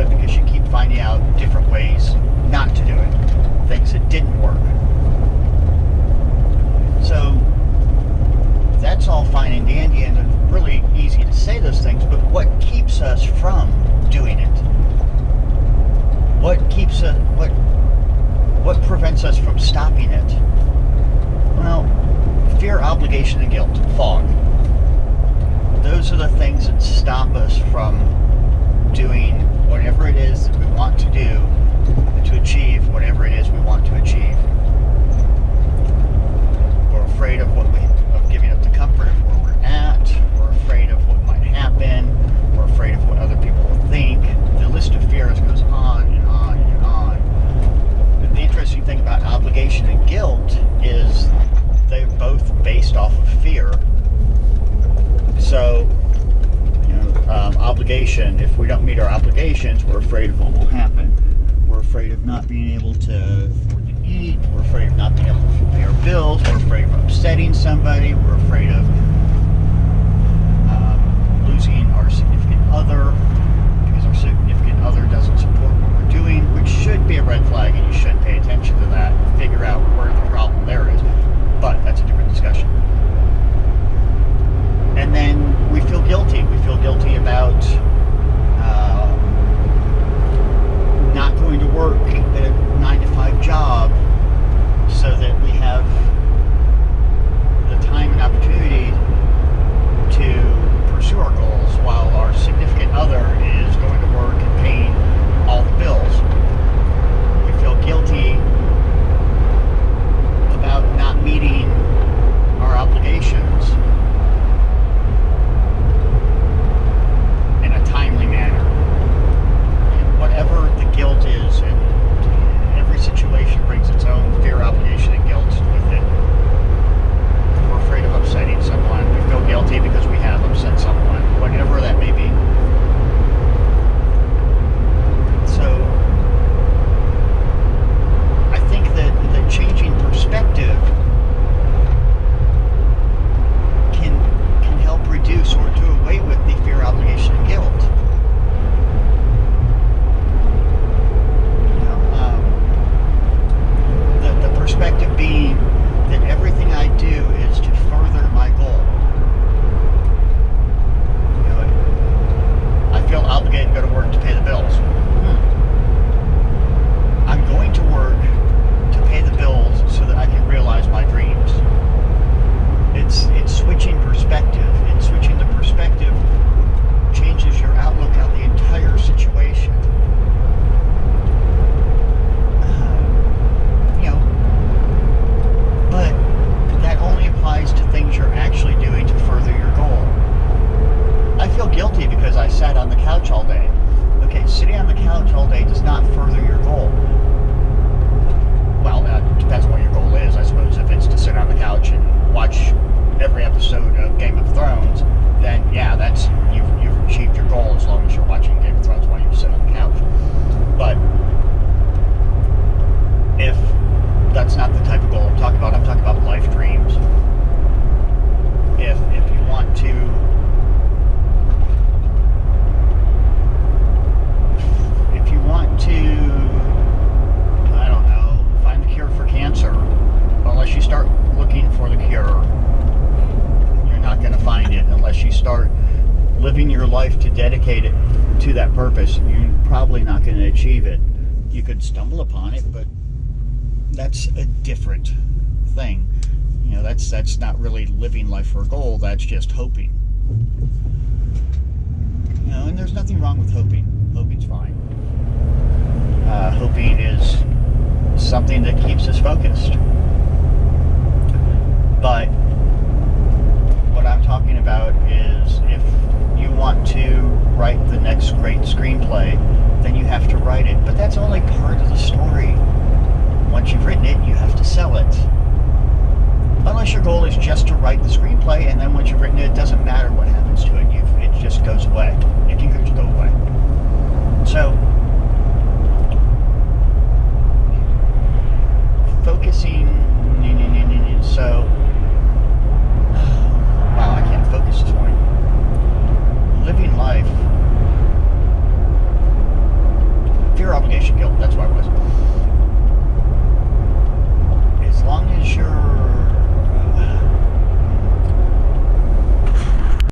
it because you keep finding out different ways not to do it, things that didn't work. So that's all fine and dandy, and it's really easy to say those things, but what keeps us from doing it? What keeps us, what prevents us from stopping it? Well, fear, obligation, and guilt, fog. Those are the things that stop us from doing whatever it is that we want to do to achieve whatever it is we want to achieve. We're afraid of giving up the comfort of where we're at. We're afraid of what might happen. We're afraid of what other people will think. The list of fears goes on and on and on. And the interesting thing about obligation and guilt is they're both based off of fear. So, obligation, if we don't meet our obligations, we're afraid of what will happen. We're afraid of not being able to afford to eat. We're afraid of not being able to pay our bills. We're afraid of upsetting somebody. We're afraid of losing our significant other because our significant other doesn't support what we're doing, which should be a red flag, and you should pay attention to that and figure out where the problem there is. But that's a different discussion. And then we feel guilty. We feel guilty about not going to work at a 9-to-5 job so that we have the time and opportunity to pursue our goals while our significant other is going to work and paying all the bills. We feel guilty about not meeting our obligations in a timely manner. And whatever the guilt is, and every situation brings its own fear, obligation, and guilt with it. We're afraid of upsetting someone. We feel guilty because we have upset someone, whatever that may be. So I think that changing perspective can help reduce or do away with the fear, obligation, and guilt. The perspective being that everything I do is to further my goal. I feel obligated to go to work to pay the bills. I'm going to work to pay the bills so that I can realize my dreams. It's switching perspective, and switching the perspective changes your outlook on the entire situation. But that only applies to things you're actually doing to further your goal. I feel guilty because I sat on the couch all day. Okay, sitting on the couch all day does not further your goal. Well, it depends on what your goal is, I suppose. If it's to sit on the couch and watch every episode of Game of Thrones, then yeah, that's you've achieved your goal as long as you're watching Game of Thrones while you sit on the couch. But if that's not the type of goal I'm talking about life dreams. If you want to I don't know, find the cure for cancer, unless you start looking for the cure, you're not going to find it. Unless you start living your life to dedicate it to that purpose, you're probably not going to achieve it. You could stumble upon it, but that's a different thing. That's not really living life for a goal. That's just hoping. And there's nothing wrong with hoping. Hoping's fine. Hoping is something that keeps us focused. But what I'm talking about is if you want to write the next great screenplay, then you have to write it. But that's only part of the story. Once you've written it, you have to sell it. Unless your goal is just to write the screenplay, and then once you've written it, it doesn't matter what happens to it. It just goes away. It can